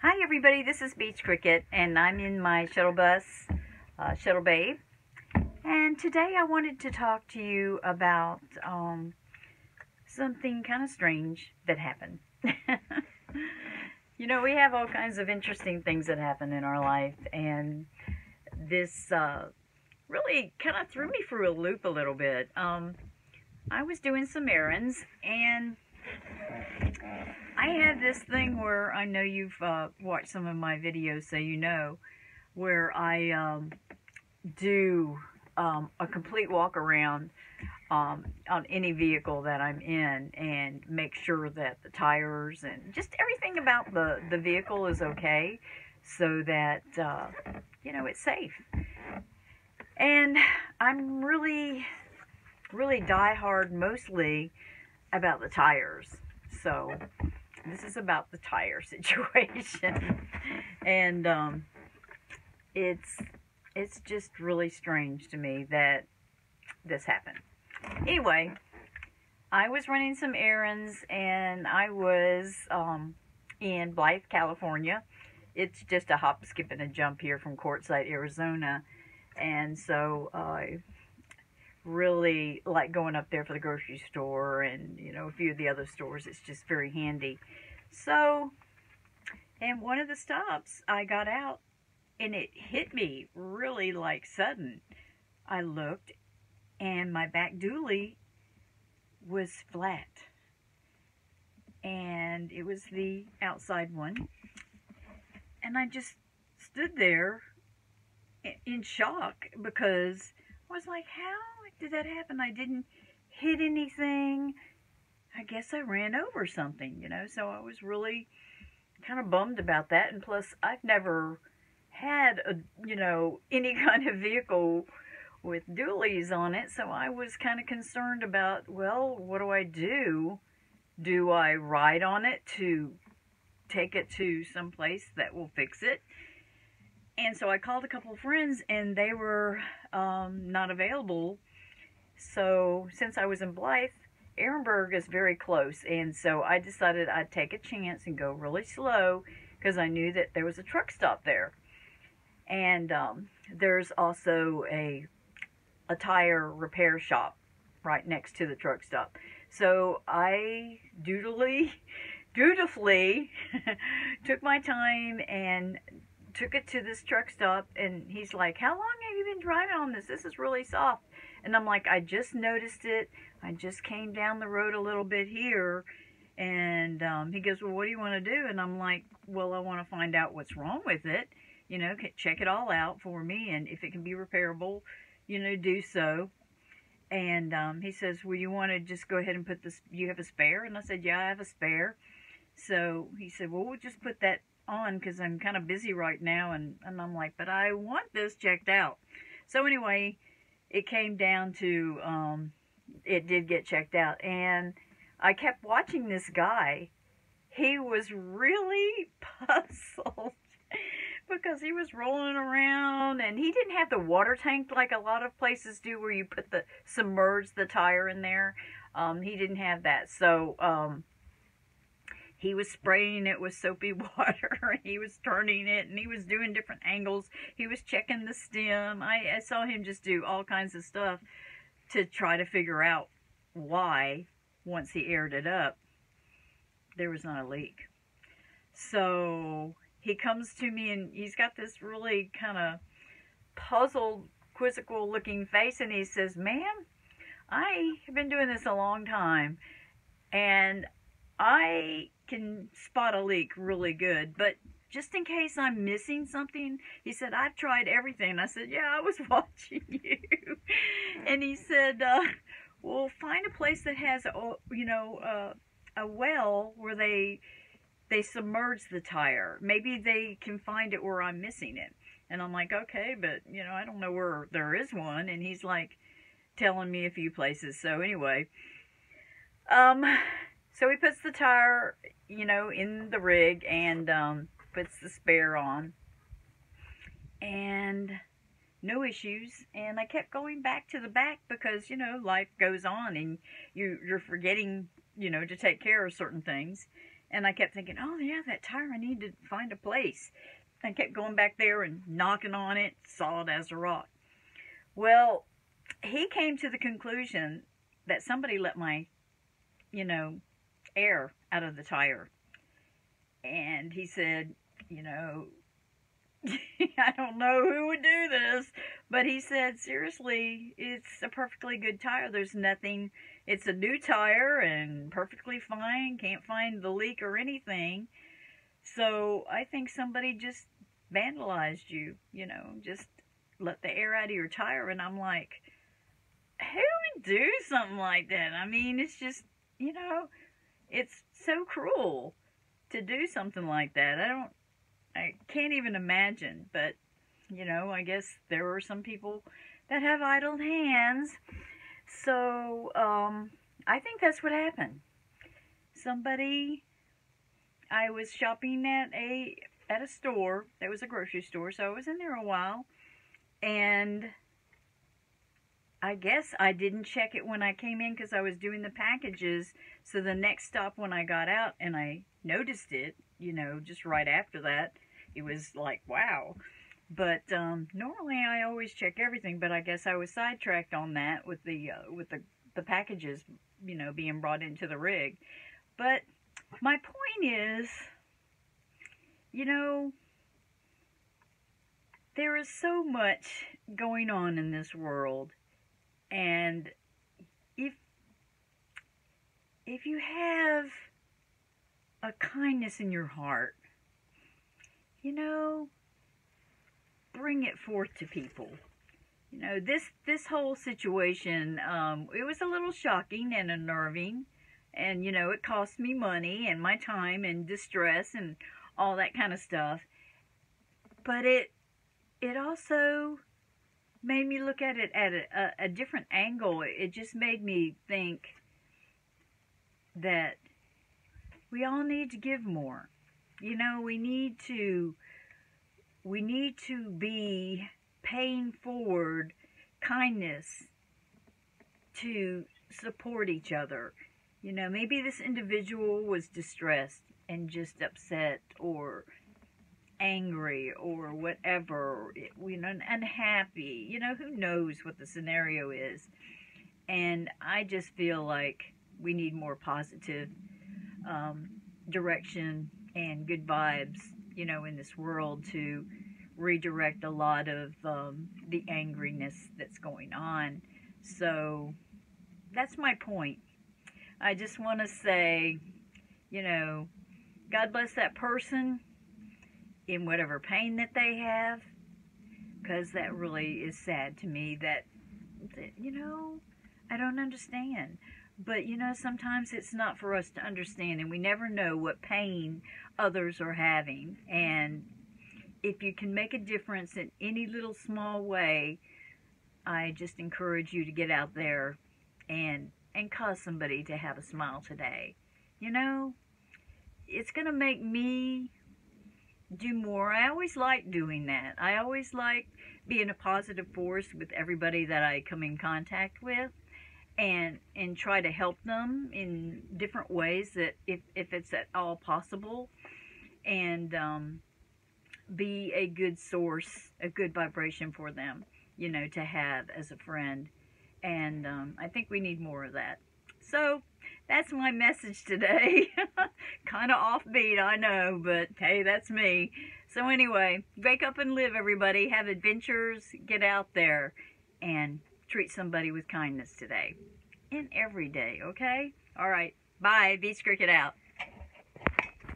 Hi everybody, this is Beach Cricket and I'm in my shuttle bus, Shuttle Babe. And today I wanted to talk to you about something kind of strange that happened. You know, we have all kinds of interesting things that happen in our life, and this really kind of threw me for a loop a little bit. I was doing some errands, and I have this thing where I know you've watched some of my videos, so you know, where I do a complete walk around on any vehicle that I'm in and make sure that the tires and just everything about the vehicle is okay, so that, you know, it's safe. And I'm really diehard mostly about the tires. So this is about the tire situation. And it's just really strange to me that this happened. Anyway, I was running some errands, and I was in Blythe, California. It's just a hop, skip, and a jump here from Quartzsite, Arizona. And so I really like going up there for the grocery store and, you know, a few of the other stores. It's just very handy. So, and one of the stops, I got out, and it hit me really like sudden. I looked, and my back dually was flat. And it was the outside one. And I just stood there in shock, because I was like, how did that happen? I didn't hit anything. I guess I ran over something, you know. So I was really kind of bummed about that. And plus, I've never had you know, any kind of vehicle with dualies on it, so I was kind of concerned about, well, what do I do? Do I ride on it to take it to some place that will fix it? And so I called a couple of friends, and they were not available. So since I was in Blythe, Ehrenberg is very close, and so I decided I'd take a chance and go really slow, because I knew that there was a truck stop there. And there's also a tire repair shop right next to the truck stop. So I dutifully took my time and took it to this truck stop, and he's like, how long have you been driving on this? This is really soft. And I'm like, I just noticed it. I just came down the road a little bit here. And he goes, well, what do you want to do? And I'm like, well, I want to find out what's wrong with it. You know, check it all out for me, and if it can be repairable, you know, do so. And he says, well, you want to just go ahead and put this, you have a spare? And I said, yeah, I have a spare. So he said, well, we'll just put that on, because I'm kind of busy right now. And I'm like, but I want this checked out. So anyway, it came down to, it did get checked out. And I kept watching this guy. He was really puzzled, because he was rolling around, and he didn't have the water tank like a lot of places do, where you put submerge the tire in there. He didn't have that. So he was spraying it with soapy water, and he was turning it, and he was doing different angles. He was checking the stem. I saw him just do all kinds of stuff to try to figure out why, once he aired it up, there was not a leak. So he comes to me, and he's got this really kind of puzzled, quizzical looking face, and he says, ma'am, I have been doing this a long time, and I can spot a leak really good, but just in case I'm missing something, he said, I've tried everything. I said, yeah, I was watching you. And he said, well, find a place that has, you know, a well where they submerge the tire. Maybe they can find it where I'm missing it. And I'm like, okay, but, you know, I don't know where there is one. And he's like telling me a few places. So anyway, so he puts the tire, you know, in the rig, and puts the spare on, and no issues. And I kept going back to the back, because, you know, life goes on, and you're forgetting, you know, to take care of certain things. And I kept thinking, oh yeah, that tire, I need to find a place. I kept going back there and knocking on it, solid as a rock. Well, he came to the conclusion that somebody let my, air out of the tire. And he said, I don't know who would do this, but he said, seriously, it's a perfectly good tire. There's nothing, it's a new tire and perfectly fine, can't find the leak or anything. So I think somebody just vandalized you, just let the air out of your tire. And I'm like, who would do something like that? I mean, it's just, it's so cruel to do something like that. I can't even imagine, but, I guess there are some people that have idle hands. So, I think that's what happened. I was shopping at a store. That was a grocery store, so I was in there a while, and I guess I didn't check it when I came in because I was doing the packages. So the next stop when I got out and I noticed it, just right after that, it was like, wow. But normally I always check everything, but I guess I was sidetracked on that with the packages, being brought into the rig. But my point is, there is so much going on in this world. And if you have a kindness in your heart, bring it forth to people. This whole situation, it was a little shocking and unnerving, and it cost me money and my time and distress and all that kind of stuff. But it also made me look at it at a different angle. It just made me think that we all need to give more. We need to be paying forward kindness to support each other. Maybe this individual was distressed and just upset or angry or whatever, unhappy, who knows what the scenario is. And I just feel like we need more positive direction and good vibes, in this world to redirect a lot of the angriness that's going on. So that's my point. I just want to say, God bless that person in whatever pain that they have, because that really is sad to me that I don't understand. But, sometimes it's not for us to understand, and we never know what pain others are having. And if you can make a difference in any little small way, I just encourage you to get out there and cause somebody to have a smile today. It's going to make me do more. I always like doing that. I always like being a positive force with everybody that I come in contact with, and try to help them in different ways that if it's at all possible, and be a good source, a good vibration for them, to have as a friend. And I think we need more of that. So that's my message today. Kind of offbeat, I know, but hey, that's me. So anyway, wake up and live, everybody. Have adventures. Get out there and treat somebody with kindness today and every day, okay? All right. Bye. Beast Cricket out.